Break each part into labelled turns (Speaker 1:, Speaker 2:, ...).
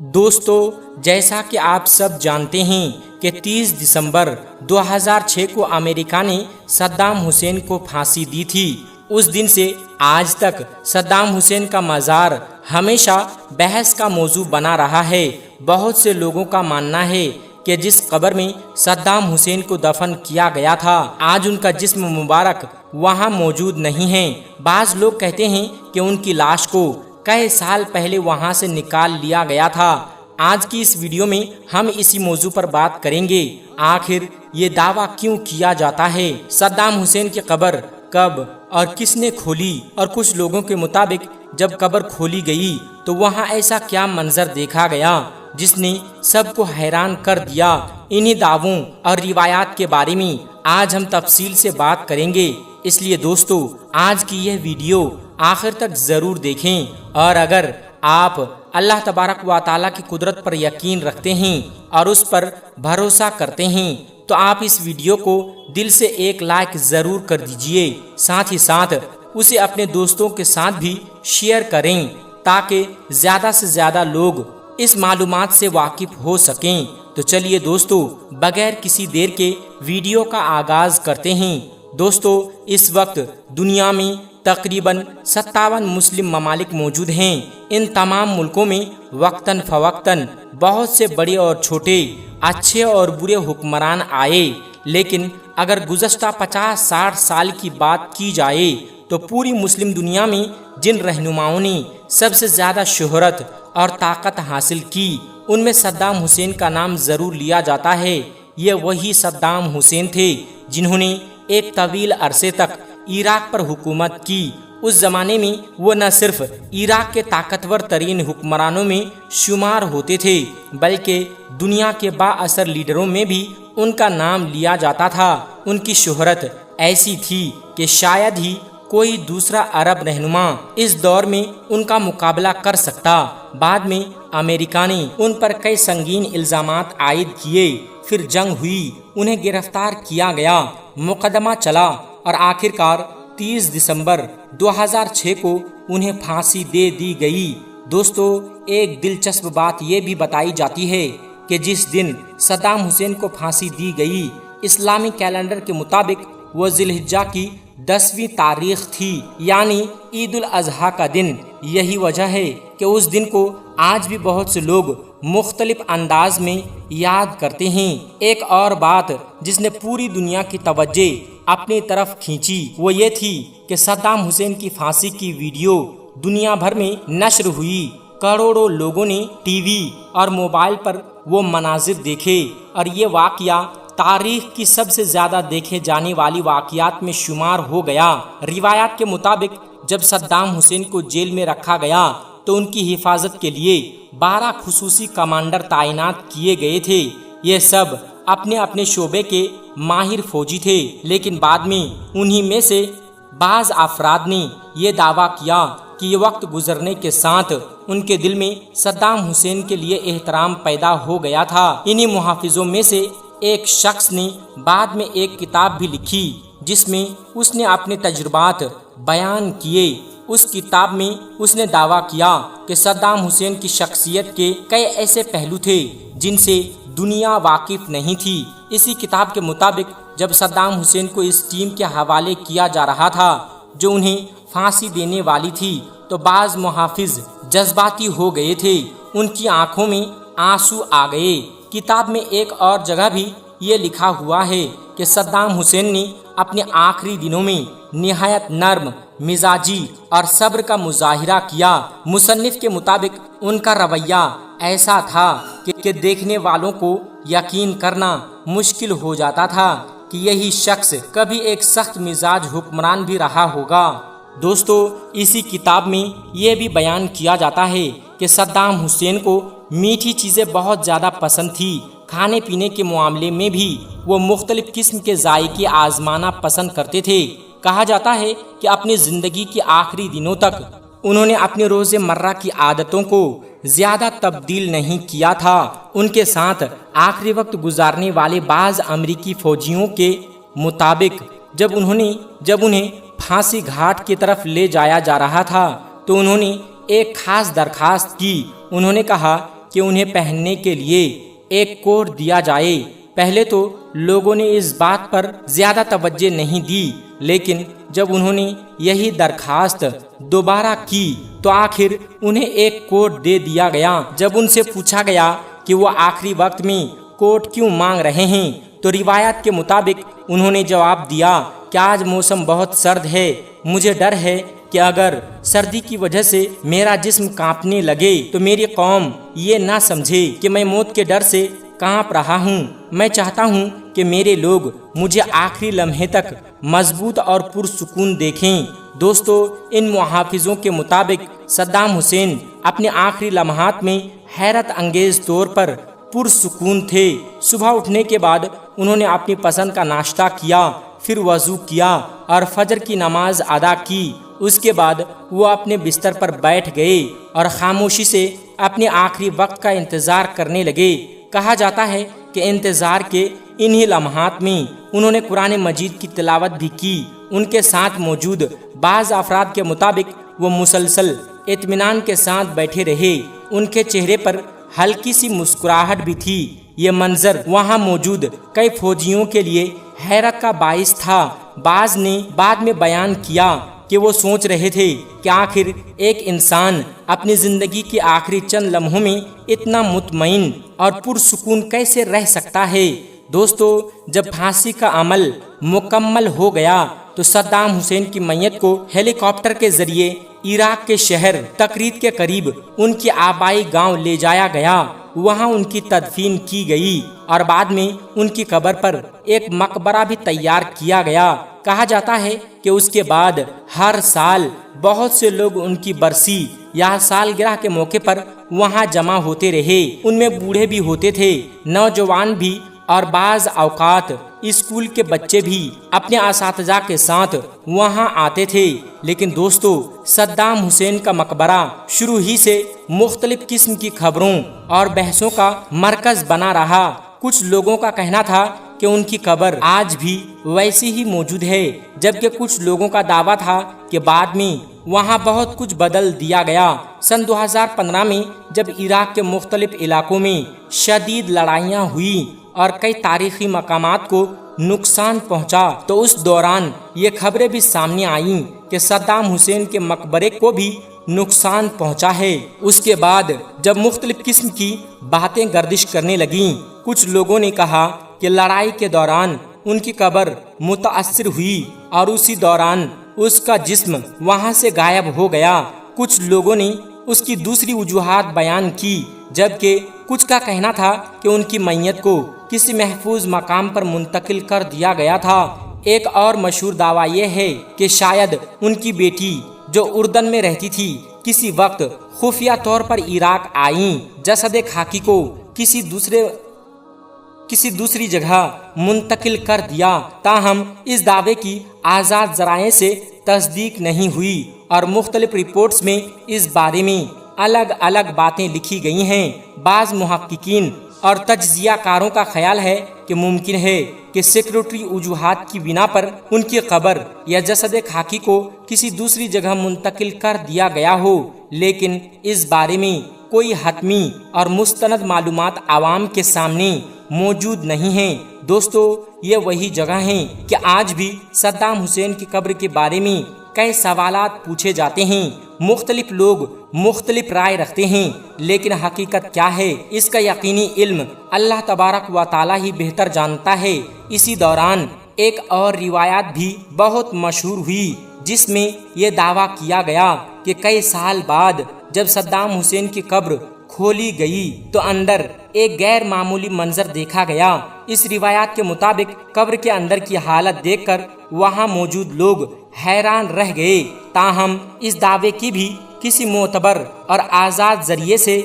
Speaker 1: دوستو، جیسا کہ آپ سب جانتے ہیں کہ 30 دسمبر 2006 کو امریکہ نے صدام حسین کو پھانسی دی تھی۔ اس دن سے آج تک صدام حسین کا مزار ہمیشہ بحث کا موضوع بنا رہا ہے۔ بہت سے لوگوں کا ماننا ہے کہ جس قبر میں صدام حسین کو دفن کیا گیا تھا، آج ان کا جسم مبارک وہاں موجود نہیں ہے۔ بعض لوگ کہتے ہیں کہ ان کی لاش کو کئی سال پہلے وہاں سے نکال لیا گیا تھا۔ آج کی اس ویڈیو میں ہم اسی موضوع پر بات کریں گے۔ آخر یہ دعویٰ کیوں کیا جاتا ہے؟ صدام حسین کی قبر کب اور کس نے کھولی؟ اور کچھ لوگوں کے مطابق جب قبر کھولی گئی تو وہاں ایسا کیا منظر دیکھا گیا جس نے سب کو حیران کر دیا؟ انہی دعووں اور روایات کے بارے میں آج ہم تفصیل سے بات کریں گے، اس لیے دوستو آج کی یہ ویڈیو آخر تک ضرور دیکھیں۔ اور اگر آپ اللہ تبارک و تعالیٰ کی قدرت پر یقین رکھتے ہیں اور اس پر بھروسہ کرتے ہیں تو آپ اس ویڈیو کو دل سے ایک لائک ضرور کر دیجئے، ساتھ ہی ساتھ اسے اپنے دوستوں کے ساتھ بھی شیئر کریں تاکہ زیادہ سے زیادہ لوگ اس معلومات سے واقف ہو سکیں۔ تو چلیے دوستو بغیر کسی دیر کے ویڈیو کا آغاز کرتے ہیں۔ دوستو اس وقت دنیا میں تقریباً 57 مسلم ممالک موجود ہیں۔ ان تمام ملکوں میں وقتاً فوقتاً بہت سے بڑے اور چھوٹے، اچھے اور برے حکمران آئے، لیکن اگر گزشتہ 50-60 سال کی بات کی جائے تو پوری مسلم دنیا میں جن رہنماؤں نے سب سے زیادہ شہرت اور طاقت حاصل کی، ان میں صدام حسین کا نام ضرور لیا جاتا ہے۔ یہ وہی صدام حسین تھے جنہوں نے ایک طویل عرصے تک عراق پر حکومت کی۔ اس زمانے میں وہ نہ صرف عراق کے طاقتور ترین حکمرانوں میں شمار ہوتے تھے بلکہ دنیا کے با اثر لیڈروں میں بھی ان کا نام لیا جاتا تھا۔ ان کی شہرت ایسی تھی کہ شاید ہی کوئی دوسرا عرب رہنما اس دور میں ان کا مقابلہ کر سکتا۔ بعد میں امریکہ نے ان پر کئی سنگین الزامات عائد کیے، پھر جنگ ہوئی، انہیں گرفتار کیا گیا، مقدمہ چلا اور آخرکار 30 دسمبر 2006 کو انہیں پھانسی دے دی گئی۔ دوستو ایک دلچسپ بات یہ بھی بتائی جاتی ہے کہ جس دن صدام حسین کو پھانسی دی گئی، اسلامی کیلنڈر کے مطابق وہ ذی الحجہ کی 10ویں تاریخ تھی، یعنی عید الاضحیٰ کا دن۔ یہی وجہ ہے کہ اس دن کو آج بھی بہت سے لوگ مختلف انداز میں یاد کرتے ہیں۔ ایک اور بات جس نے پوری دنیا کی توجہ اپنی طرف کھینچی وہ یہ تھی کہ صدام حسین کی پھانسی کی ویڈیو دنیا بھر میں نشر ہوئی۔ کروڑوں لوگوں نے ٹی وی اور موبائل پر وہ مناظر دیکھے اور یہ واقعہ تاریخ کی سب سے زیادہ دیکھے جانے والی واقعات میں شمار ہو گیا۔ روایات کے مطابق جب صدام حسین کو جیل میں رکھا گیا تو ان کی حفاظت کے لیے 12 خصوصی کمانڈر تعینات کیے گئے تھے۔ یہ سب اپنے اپنے شعبے کے ماہر فوجی تھے، لیکن بعد میں انہی میں سے بعض افراد نے یہ دعویٰ کیا کہ یہ وقت گزرنے کے ساتھ ان کے دل میں صدام حسین کے لیے احترام پیدا ہو گیا تھا۔ انہی محافظوں میں سے ایک شخص نے بعد میں ایک کتاب بھی لکھی جس میں اس نے اپنے تجربات بیان کیے۔ اس کتاب میں اس نے دعویٰ کیا کہ صدام حسین کی شخصیت کے کئی ایسے پہلو تھے جن سے دنیا واقف نہیں تھی۔ اسی کتاب کے مطابق جب صدام حسین کو اس ٹیم کے حوالے کیا جا رہا تھا جو انہیں پھانسی دینے والی تھی تو بعض محافظ جذباتی ہو گئے تھے، ان کی آنکھوں میں آنسو آ گئے۔ کتاب میں ایک اور جگہ بھی یہ لکھا ہوا ہے کہ صدام حسین نے اپنے آخری دنوں میں نہایت نرم مزاجی اور صبر کا مظاہرہ کیا۔ مصنف کے مطابق ان کا رویہ ایسا تھا کہ دیکھنے والوں کو یقین کرنا مشکل ہو جاتا تھا کہ یہی شخص کبھی ایک سخت مزاج حکمران بھی رہا ہوگا۔ دوستو اسی کتاب میں یہ بھی بیان کیا جاتا ہے کہ صدام حسین کو میٹھی چیزیں بہت زیادہ پسند تھی۔ کھانے پینے کے معاملے میں بھی وہ مختلف قسم کے ذائقے آزمانا پسند کرتے تھے۔ کہا جاتا ہے کہ اپنی زندگی کے آخری دنوں تک انہوں نے اپنے روز مرہ کی عادتوں کو زیادہ تبدیل نہیں کیا تھا۔ ان کے ساتھ آخری وقت گزارنے والے بعض امریکی فوجیوں کے مطابق جب انہیں پھانسی گھاٹ کی طرف لے جایا جا رہا تھا تو انہوں نے ایک خاص درخواست کی۔ انہوں نے کہا کہ انہیں پہننے کے لیے ایک کوٹ دیا جائے۔ پہلے تو لوگوں نے اس بات پر زیادہ توجہ نہیں دی، لیکن جب انہوں نے یہی درخواست دوبارہ کی تو آخر انہیں ایک کوٹ دے دیا گیا۔ جب ان سے پوچھا گیا کہ وہ آخری وقت میں کوٹ کیوں مانگ رہے ہیں تو روایت کے مطابق انہوں نے جواب دیا کہ آج موسم بہت سرد ہے، مجھے ڈر ہے کہ اگر سردی کی وجہ سے میرا جسم کانپنے لگے تو میری قوم یہ نہ سمجھے کہ میں موت کے ڈر سے کانپ رہا ہوں۔ میں چاہتا ہوں کہ میرے لوگ مجھے آخری لمحے تک مضبوط اور پرسکون دیکھیں۔ دوستو، ان محافظوں کے مطابق صدام حسین اپنے آخری لمحات میں حیرت انگیز طور پر پرسکون تھے۔ صبح اٹھنے کے بعد انہوں نے اپنی پسند کا ناشتہ کیا، پھر وضو کیا اور فجر کی نماز ادا کی۔ اس کے بعد وہ اپنے بستر پر بیٹھ گئے اور خاموشی سے اپنے آخری وقت کا انتظار کرنے لگے۔ کہا جاتا ہے کہ انتظار کے انہی لمحات میں انہوں نے قرآن مجید کی تلاوت بھی کی۔ ان کے ساتھ موجود بعض افراد کے مطابق وہ مسلسل اطمینان کے ساتھ بیٹھے رہے، ان کے چہرے پر ہلکی سی مسکراہٹ بھی تھی۔ یہ منظر وہاں موجود کئی فوجیوں کے لیے حیرت کا باعث تھا۔ بعض نے بعد میں بیان کیا کہ وہ سوچ رہے تھے کہ آخر ایک انسان اپنی زندگی کے آخری چند لمحوں میں اتنا مطمئن اور پرسکون کیسے رہ سکتا ہے۔ دوستو، جب پھانسی کا عمل مکمل ہو گیا تو صدام حسین کی میت کو ہیلی کاپٹر کے ذریعے عراق کے شہر تکریت کے قریب ان کی آبائی گاؤں لے جایا گیا۔ وہاں ان کی تدفین کی گئی اور بعد میں ان کی قبر پر ایک مقبرہ بھی تیار کیا گیا۔ کہا جاتا ہے کہ اس کے بعد ہر سال بہت سے لوگ ان کی برسی یا سالگرہ کے موقع پر وہاں جمع ہوتے رہے۔ ان میں بوڑھے بھی ہوتے تھے، نوجوان بھی، اور بعض اوقات اسکول کے بچے بھی اپنے اساتذہ کے ساتھ وہاں آتے تھے۔ لیکن دوستو، صدام حسین کا مقبرہ شروع ہی سے مختلف قسم کی خبروں اور بحثوں کا مرکز بنا رہا۔ کچھ لوگوں کا کہنا تھا کہ ان کی قبر آج بھی ویسی ہی موجود ہے، جبکہ کچھ لوگوں کا دعویٰ تھا کہ بعد میں وہاں بہت کچھ بدل دیا گیا۔ سن 2015 میں جب عراق کے مختلف علاقوں میں شدید لڑائیاں ہوئیں اور کئی تاریخی مقامات کو نقصان پہنچا تو اس دوران یہ خبریں بھی سامنے آئیں کہ صدام حسین کے مقبرے کو بھی نقصان پہنچا ہے۔ اس کے بعد جب مختلف قسم کی باتیں گردش کرنے لگیں، کچھ لوگوں نے کہا کہ لڑائی کے دوران ان کی قبر متاثر ہوئی اور اسی دوران اس کا جسم وہاں سے غائب ہو گیا۔ کچھ لوگوں نے اس کی دوسری وجوہات بیان کی، جبکہ کچھ کا کہنا تھا کہ ان کی میت کو کسی محفوظ مقام پر منتقل کر دیا گیا تھا۔ ایک اور مشہور دعویٰ یہ ہے کہ شاید ان کی بیٹی جو اردن میں رہتی تھی کسی وقت خفیہ طور پر عراق آئیں، جسد خاکی کو کسی دوسری جگہ منتقل کر دیا۔ تاہم اس دعوے کی آزاد ذرائع سے تصدیق نہیں ہوئی اور مختلف رپورٹس میں اس بارے میں الگ الگ باتیں لکھی گئی ہیں۔ بعض محققین اور تجزیہ کاروں کا خیال ہے کہ ممکن ہے کہ سیکورٹی وجوہات کی بنا پر ان کی قبر یا جسد خاکی کو کسی دوسری جگہ منتقل کر دیا گیا ہو، لیکن اس بارے میں کوئی حتمی اور مستند معلومات عوام کے سامنے موجود نہیں ہیں۔ دوستو، یہ وہی جگہ ہیں کہ آج بھی صدام حسین کی قبر کے بارے میں کئی سوالات پوچھے جاتے ہیں۔ مختلف لوگ مختلف رائے رکھتے ہیں، لیکن حقیقت کیا ہے اس کا یقینی علم اللہ تبارک و تعالی ہی بہتر جانتا ہے۔ اسی دوران ایک اور روایت بھی بہت مشہور ہوئی جس میں یہ دعویٰ کیا گیا کہ کئی سال بعد جب صدام حسین کی قبر کھولی گئی تو اندر ایک غیر معمولی منظر دیکھا گیا۔ اس روایت کے مطابق قبر کے اندر کی حالت دیکھ کر وہاں موجود لوگ حیران رہ گئے۔ تاہم اس دعوے کی بھی کسی معتبر اور آزاد ذریعے سے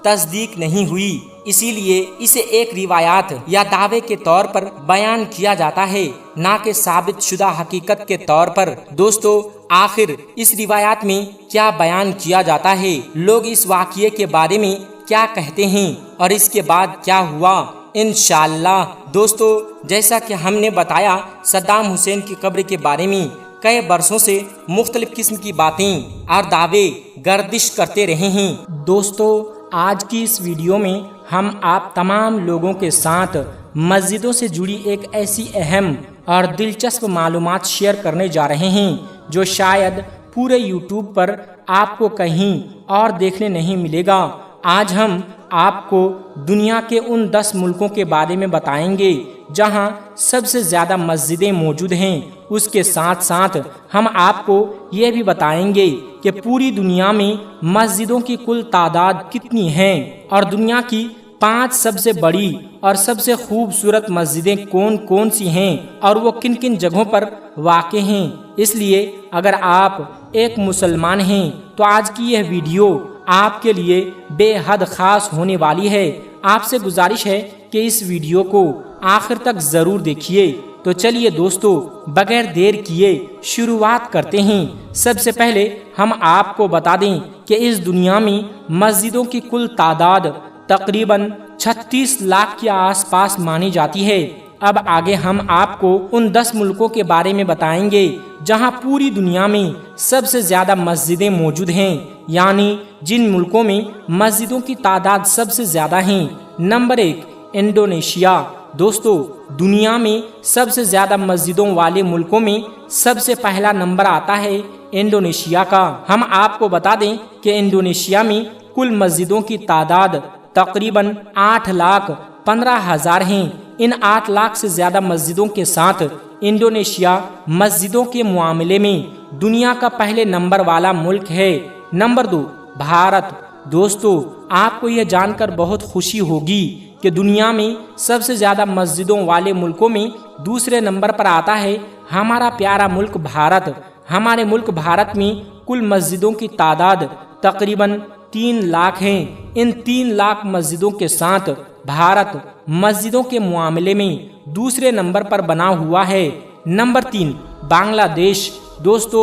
Speaker 1: تصدیق نہیں ہوئی، اسی لیے اسے ایک روایات یا دعوے کے طور پر بیان کیا جاتا ہے، نہ کہ ثابت شدہ حقیقت کے طور پر۔ دوستو، آخر اس روایات میں کیا بیان کیا جاتا ہے؟ لوگ اس واقعے کے بارے میں کیا کہتے ہیں اور اس کے بعد کیا ہوا؟ انشاءاللہ دوستو، جیسا کہ ہم نے بتایا، صدام حسین کی قبر کے بارے میں کئی برسوں سے مختلف قسم کی باتیں اور دعوے گردش کرتے رہے ہیں۔ دوستو، آج کی اس ویڈیو میں ہم آپ تمام لوگوں کے ساتھ مسجدوں سے جڑی ایک ایسی اہم اور دلچسپ معلومات شیئر کرنے جا رہے ہیں جو شاید پورے یوٹیوب پر آپ کو کہیں اور دیکھنے نہیں ملے گا۔ آج ہم آپ کو دنیا کے ان 10 ملکوں کے بارے میں بتائیں گے جہاں سب سے زیادہ مسجدیں موجود ہیں۔ اس کے ساتھ ساتھ ہم آپ کو یہ بھی بتائیں گے کہ پوری دنیا میں مسجدوں کی کل تعداد کتنی ہیں اور دنیا کی 5 سب سے بڑی اور سب سے خوبصورت مسجدیں کون کون سی ہیں اور وہ کن کن جگہوں پر واقع ہیں۔ اس لیے اگر آپ ایک مسلمان ہیں تو آج کی یہ ویڈیو آپ کے لیے بے حد خاص ہونے والی ہے۔ آپ سے گزارش ہے کہ اس ویڈیو کو آخر تک ضرور دیکھیے۔ تو چلیے دوستو، بغیر دیر کیے شروعات کرتے ہیں۔ سب سے پہلے ہم آپ کو بتا دیں کہ اس دنیا میں مسجدوں کی کل تعداد تقریباً 36 لاکھ کے آس پاس مانی جاتی ہے۔ اب آگے ہم آپ کو ان 10 ملکوں کے بارے میں بتائیں گے جہاں پوری دنیا میں سب سے زیادہ مسجدیں موجود ہیں، یعنی جن ملکوں میں مسجدوں کی تعداد سب سے زیادہ ہیں۔ Number 1، Indonesia. دوستو، دنیا میں سب سے زیادہ مسجدوں والے ملکوں میں سب سے پہلا نمبر آتا ہے انڈونیشیا کا۔ ہم آپ کو بتا دیں کہ انڈونیشیا میں کل مسجدوں کی تعداد تقریباً 8,15,000 ہیں۔ ان 8 لاکھ سے زیادہ مسجدوں کے ساتھ انڈونیشیا مسجدوں کے معاملے میں دنیا کا پہلے نمبر والا ملک ہے۔ نمبر 2، بھارت۔ دوستو، آپ کو یہ جان کر بہت خوشی ہوگی کہ دنیا میں سب سے زیادہ مسجدوں والے ملکوں میں دوسرے نمبر پر آتا ہے ہمارا پیارا ملک بھارت۔ ہمارے ملک بھارت میں کل مسجدوں کی تعداد تقریباً 3 لاکھ ہیں۔ ان 3 لاکھ مسجدوں کے ساتھ بھارت مسجدوں کے معاملے میں دوسرے نمبر پر بنا ہوا ہے۔ نمبر 3، بنگلہ دیش۔ دوستو،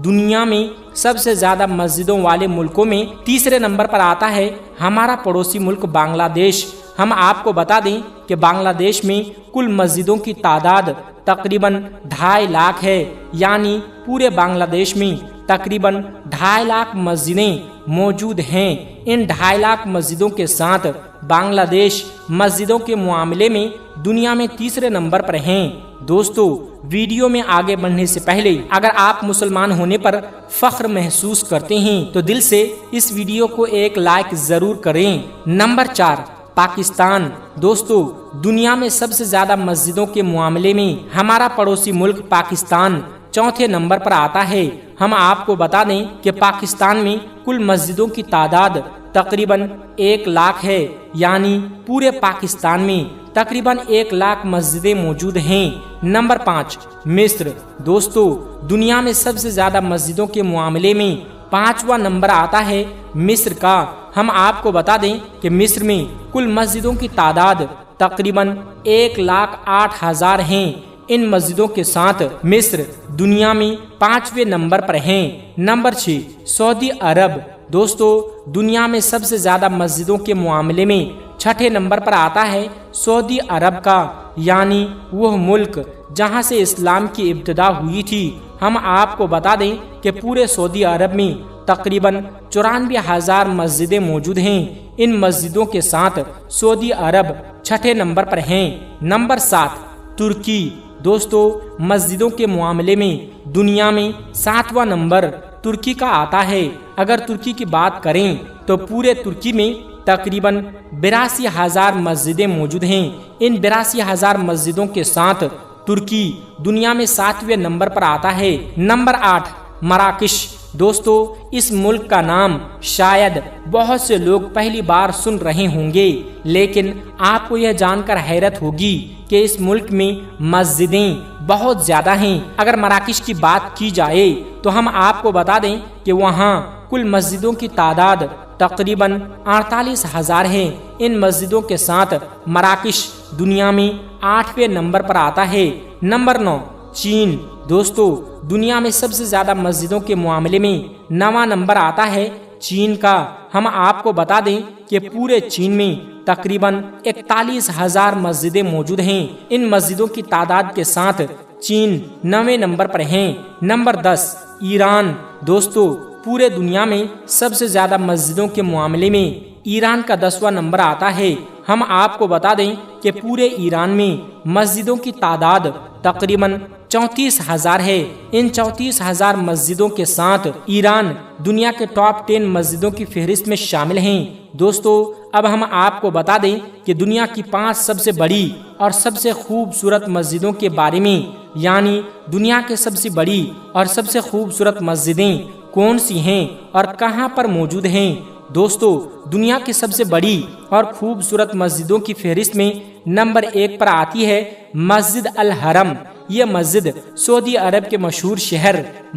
Speaker 1: دنیا میں سب سے زیادہ مسجدوں والے ملکوں میں تیسرے نمبر پر آتا ہے ہمارا پڑوسی ملک بنگلہ دیش۔ ہم آپ کو بتا دیں کہ بنگلہ دیش میں کل مسجدوں کی تعداد تقریباً 2.5 لاکھ ہے، یعنی پورے بنگلہ دیش میں تقریباً 2.5 لاکھ مسجدیں موجود ہیں۔ ان 2.5 لاکھ مسجدوں کے ساتھ بنگلہ دیش مسجدوں کے معاملے میں دنیا میں تیسرے نمبر پر ہیں۔ دوستو، ویڈیو میں آگے بڑھنے سے پہلے اگر آپ مسلمان ہونے پر فخر محسوس کرتے ہیں تو دل سے اس ویڈیو کو ایک لائک ضرور کریں۔ نمبر 4، پاکستان۔ دوستو، دنیا میں سب سے زیادہ مسجدوں کے معاملے میں ہمارا پڑوسی ملک پاکستان چوتھے نمبر پر آتا ہے۔ ہم آپ کو بتا دیں کہ پاکستان میں کل مسجدوں کی تعداد تقریباً 1 لاکھ ہے، یعنی پورے پاکستان میں تقریباً 1 لاکھ مسجدیں موجود ہیں۔ نمبر 5، مصر۔ دوستو، دنیا میں سب سے زیادہ مسجدوں کے معاملے میں 5واں نمبر آتا ہے مصر کا۔ ہم آپ کو بتا دیں کہ مصر میں کل مسجدوں کی تعداد تقریباً 1,08,000 ہیں۔ ان مسجدوں کے ساتھ مصر دنیا میں 5ویں نمبر پر ہیں۔ نمبر 6، سعودی عرب۔ دوستو، دنیا میں سب سے زیادہ مسجدوں کے معاملے میں 6 نمبر پر آتا ہے سعودی عرب کا، یعنی وہ ملک جہاں سے اسلام کی ابتدا ہوئی تھی۔ ہم آپ کو بتا دیں کہ پورے سعودی عرب میں تقریباً 94,000 مسجدیں موجود ہیں۔ ان مسجدوں کے ساتھ سعودی عرب 6 نمبر پر ہیں۔ نمبر 7، ترکی۔ دوستو، مسجدوں کے معاملے میں دنیا میں 7واں نمبر ترکی کا آتا ہے۔ اگر ترکی کی بات کریں تو پورے ترکی میں تقریباً 82,000 مسجدیں موجود ہیں۔ ان 82,000 مسجدوں کے ساتھ ترکی دنیا میں 7ویں نمبر پر آتا ہے۔ نمبر 8، مراکش۔ دوستو، اس ملک کا نام شاید بہت سے لوگ پہلی بار سن رہے ہوں گے، لیکن آپ کو یہ جان کر حیرت ہوگی کہ اس ملک میں مسجدیں بہت زیادہ ہیں۔ اگر مراکش کی بات کی جائے تو ہم آپ کو بتا دیں کہ وہاں کل مسجدوں کی تعداد تقریباً 48,000 ہے۔ ان مسجدوں کے ساتھ مراکش دنیا میں 8ویں نمبر پر آتا ہے۔ نمبر 9، چین۔ دوستو، دنیا میں سب سے زیادہ مسجدوں کے معاملے میں 9واں نمبر آتا ہے چین کا۔ ہم آپ کو بتا دیں کہ پورے چین میں تقریباً 41,000 مسجدیں موجود ہیں۔ ان مسجدوں کی تعداد کے ساتھ چین 9ویں نمبر پر ہیں۔ نمبر 10، ایران۔ دوستو، پورے دنیا میں سب سے زیادہ مسجدوں کے معاملے میں ایران کا 10واں نمبر آتا ہے۔ ہم آپ کو بتا دیں کہ پورے ایران میں مسجدوں کی تعداد تقریباً 34,000 ہے۔ ان 34,000 مسجدوں کے ساتھ ایران دنیا کے ٹاپ 10 مسجدوں کی فہرست میں شامل ہیں۔ دوستو اب ہم آپ کو بتا دیں کہ دنیا کی 5 سب سے بڑی اور سب سے خوبصورت مسجدوں کے بارے میں، یعنی دنیا کے سب سے بڑی اور سب سے خوبصورت مسجدیں کون سی ہیں اور کہاں پر موجود ہیں۔ دوستو دنیا کی سب سے بڑی اور خوبصورت مسجدوں کی فہرست میں نمبر 1 پر آتی ہے مسجد الحرم۔ یہ مسجد سعودی عرب کے مشہور شہر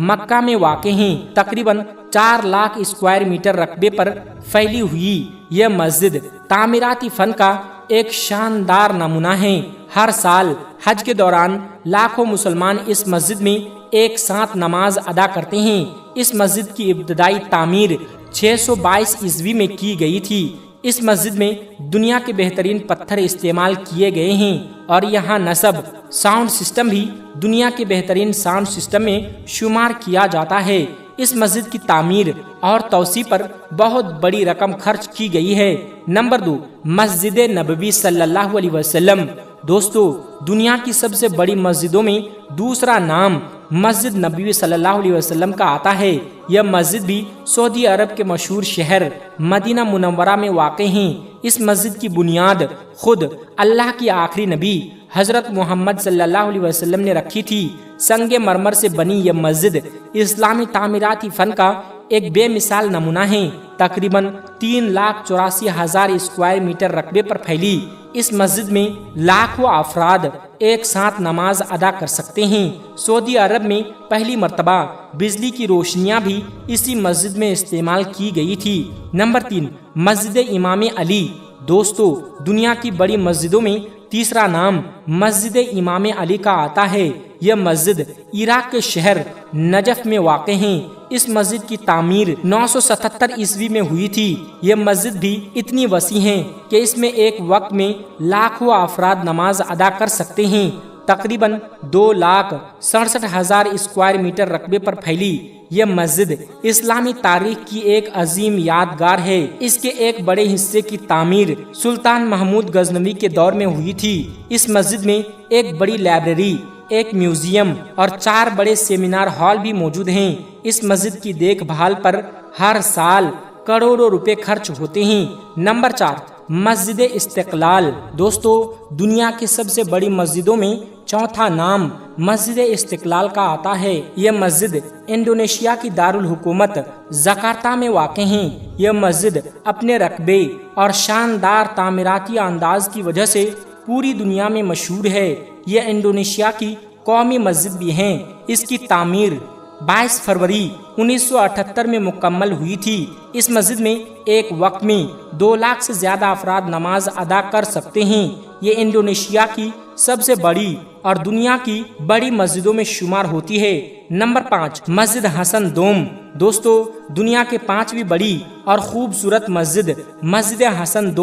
Speaker 1: مکہ میں واقع ہیں۔ تقریباً 4 لاکھ اسکوائر میٹر رقبے پر پھیلی ہوئی یہ مسجد تعمیراتی فن کا ایک شاندار نمونہ ہے۔ ہر سال حج کے دوران لاکھوں مسلمان اس مسجد میں ایک ساتھ نماز ادا کرتے ہیں۔ اس مسجد کی ابتدائی تعمیر 622 عیسوی میں کی گئی تھی۔ اس مسجد میں دنیا کے بہترین پتھر استعمال کیے گئے ہیں اور یہاں نصب ساؤنڈ سسٹم بھی دنیا کے بہترین ساؤنڈ سسٹم میں شمار کیا جاتا ہے۔ اس مسجد کی تعمیر اور توسیع پر بہت بڑی رقم خرچ کی گئی ہے۔ نمبر 2 مسجد نبوی صلی اللہ علیہ وسلم۔ دوستو دنیا کی سب سے بڑی مسجدوں میں دوسرا نام مسجد نبوی صلی اللہ علیہ وسلم کا آتا ہے۔ یہ مسجد بھی سعودی عرب کے مشہور شہر مدینہ منورہ میں واقع ہے۔ اس مسجد کی بنیاد خود اللہ کی آخری نبی حضرت محمد صلی اللہ علیہ وسلم نے رکھی تھی۔ سنگ مرمر سے بنی یہ مسجد اسلامی تعمیراتی فن کا ایک بے مثال نمونہ ہے۔ تقریباً 3,84,000 اسکوائر میٹر رقبے پر پھیلی اس مسجد میں لاکھوں افراد ایک ساتھ نماز ادا کر سکتے ہیں۔ سعودی عرب میں پہلی مرتبہ بجلی کی روشنیاں بھی اسی مسجد میں استعمال کی گئی تھی۔ نمبر 3 مسجد امام علی۔ دوستو دنیا کی بڑی مسجدوں میں تیسرا نام مسجد امام علی کا آتا ہے۔ یہ مسجد عراق کے شہر نجف میں واقع ہے۔ اس مسجد کی تعمیر 977 عیسوی میں ہوئی تھی۔ یہ مسجد بھی اتنی وسیع ہے کہ اس میں ایک وقت میں لاکھوں افراد نماز ادا کر سکتے ہیں۔ تقریباً 2,67,000 اسکوائر میٹر رقبے پر پھیلی یہ مسجد اسلامی تاریخ کی ایک عظیم یادگار ہے۔ اس کے ایک بڑے حصے کی تعمیر سلطان محمود غزنوی کے دور میں ہوئی تھی۔ اس مسجد میں ایک بڑی لائبریری، ایک میوزیم اور 4 بڑے سیمینار ہال بھی موجود ہیں۔ اس مسجد کی دیکھ بھال پر ہر سال کروڑوں روپے خرچ ہوتے ہیں۔ نمبر 4 مسجد استقلال۔ دوستو دنیا کی سب سے بڑی مسجدوں میں چوتھا نام مسجد استقلال کا آتا ہے۔ یہ مسجد انڈونیشیا کی دارالحکومت جکارتا میں واقع ہے۔ یہ مسجد اپنے رقبے اور شاندار تعمیراتی انداز کی وجہ سے پوری دنیا میں مشہور ہے۔ یہ انڈونیشیا کی قومی مسجد بھی ہے۔ اس کی تعمیر 22 فروری 1978 میں مکمل ہوئی تھی۔ اس مسجد میں ایک وقت میں 2 لاکھ سے زیادہ افراد نماز ادا کر سکتے ہیں۔ یہ انڈونیشیا کی سب سے بڑی اور دنیا کی بڑی مسجدوں میں شمار ہوتی ہے۔ نمبر 5 مسجد حسن دوم۔ دوستو دنیا کے 5ویں بڑی اور خوبصورت مسجد مسجد حسن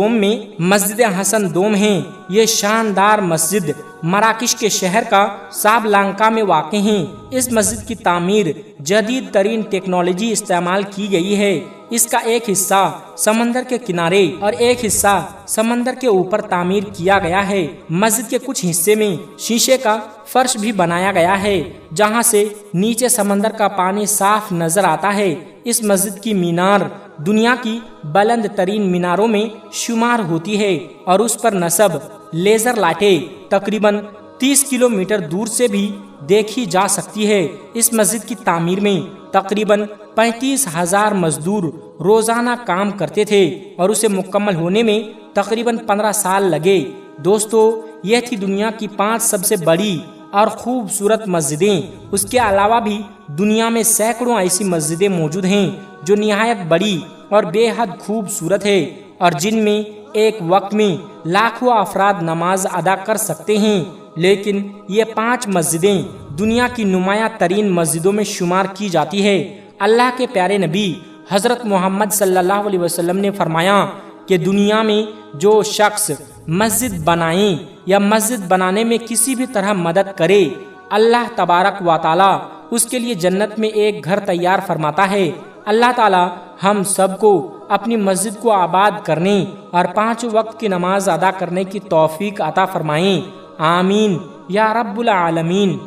Speaker 1: دوم ہے۔ یہ شاندار مسجد مراکش کے شہر کا سابلانکا میں واقع ہے۔ اس مسجد کی تعمیر جدید ترین ٹیکنالوجی استعمال کی گئی ہے۔ اس کا ایک حصہ سمندر کے کنارے اور ایک حصہ سمندر کے اوپر تعمیر کیا گیا ہے۔ مسجد کے کچھ حصے میں شیشے کا فرش بھی بنایا گیا ہے جہاں سے نیچے سمندر کا پانی صاف نظر آتا ہے۔ اس مسجد کی مینار دنیا کی بلند ترین میناروں میں شمار ہوتی ہے اور اس پر نصب لیزر لائٹیں تقریباً 30 کلومیٹر دور سے بھی دیکھی جا سکتی ہے۔ اس مسجد کی تعمیر میں تقریباً 35,000 مزدور روزانہ کام کرتے تھے اور اسے مکمل ہونے میں تقریباً 15 سال لگے۔ دوستو یہ تھی دنیا کی 5 سب سے بڑی اور خوبصورت مسجدیں۔ اس کے علاوہ بھی دنیا میں سینکڑوں ایسی مسجدیں موجود ہیں جو نہایت بڑی اور بے حد خوبصورت ہے اور جن میں ایک وقت میں لاکھوں افراد نماز ادا کر سکتے ہیں۔ لیکن یہ 5 مسجدیں دنیا کی نمایاں ترین مسجدوں میں شمار کی جاتی ہے۔ اللہ کے پیارے نبی حضرت محمد صلی اللہ علیہ وسلم نے فرمایا کہ دنیا میں جو شخص مسجد بنائیں یا مسجد بنانے میں کسی بھی طرح مدد کرے، اللہ تبارک و تعالی اس کے لیے جنت میں ایک گھر تیار فرماتا ہے۔ اللہ تعالی ہم سب کو اپنی مسجد کو آباد کرنے اور 5 وقت کی نماز ادا کرنے کی توفیق عطا فرمائیں، آمین یا رب العالمین۔